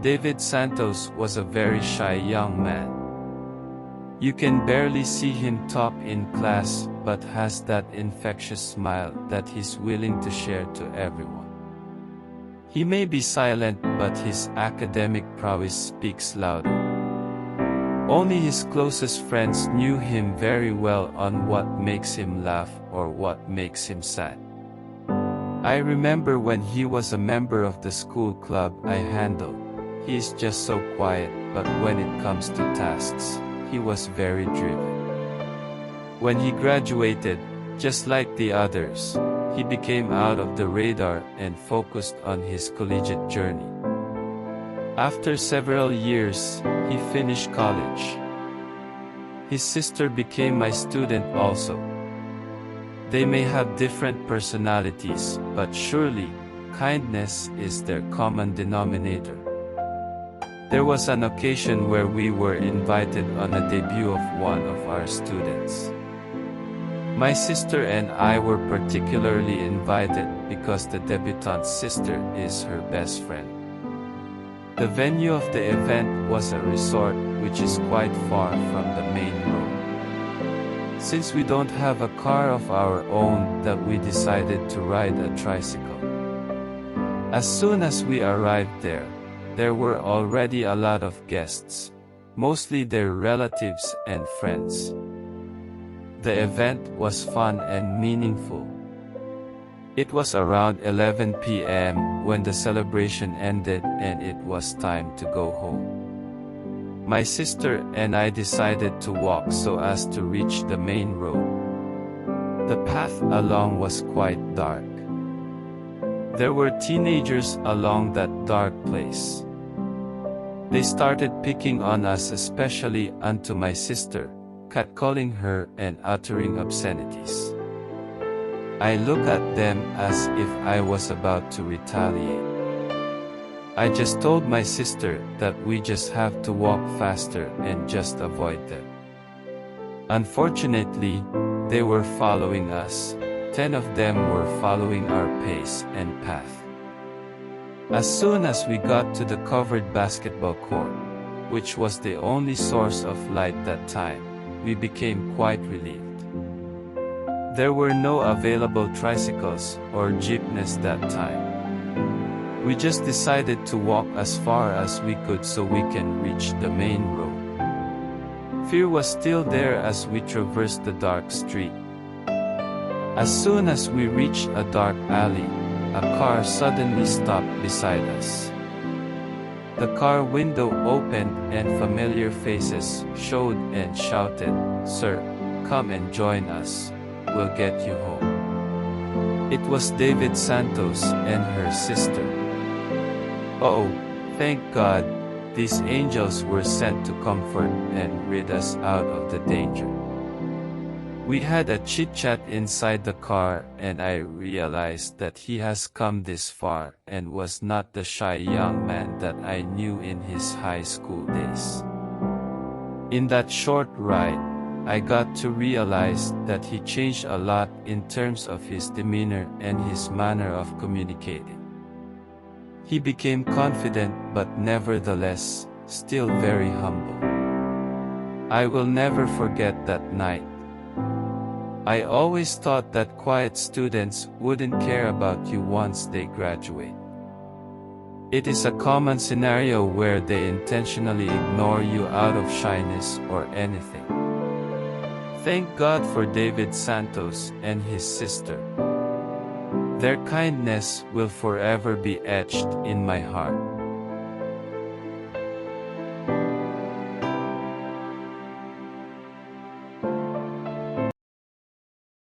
David Santos was a very shy young man. You can barely see him talk in class, but has that infectious smile that he's willing to share to everyone. He may be silent, but his academic prowess speaks louder. Only his closest friends knew him very well on what makes him laugh or what makes him sad. I remember when he was a member of the school club I handled. He is just so quiet, but when it comes to tasks, he was very driven. When he graduated, just like the others, he became out of the radar and focused on his collegiate journey. After several years, he finished college. His sister became my student also. They may have different personalities, but surely, kindness is their common denominator. There was an occasion where we were invited on a debut of one of our students. My sister and I were particularly invited because the debutante's sister is her best friend. The venue of the event was a resort which is quite far from the main road. Since we don't have a car of our own, that we decided to ride a tricycle. As soon as we arrived there were already a lot of guests, mostly their relatives and friends. The event was fun and meaningful. It was around 11 p.m. when the celebration ended and it was time to go home. My sister and I decided to walk so as to reach the main road. The path along was quite dark. There were teenagers along that dark place. They started picking on us, especially unto my sister, catcalling her and uttering obscenities. I looked at them as if I was about to retaliate. I just told my sister that we just have to walk faster and just avoid them. Unfortunately, they were following us. 10 of them were following our pace and path. As soon as we got to the covered basketball court, which was the only source of light that time, we became quite relieved. There were no available tricycles or jeepneys that time. We just decided to walk as far as we could so we can reach the main road. Fear was still there as we traversed the dark street. As soon as we reached a dark alley, a car suddenly stopped beside us. The car window opened and familiar faces showed and shouted, "Sir, come and join us. We'll get you home." It was David Santos and her sister. Oh, thank God, these angels were sent to comfort and rid us out of the danger. We had a chit-chat inside the car and I realized that he has come this far and was not the shy young man that I knew in his high school days. In that short ride, I got to realize that he changed a lot in terms of his demeanor and his manner of communicating. He became confident but nevertheless, still very humble. I will never forget that night. I always thought that quiet students wouldn't care about you once they graduate. It is a common scenario where they intentionally ignore you out of shyness or anything. Thank God for David Santos and his sister. Their kindness will forever be etched in my heart.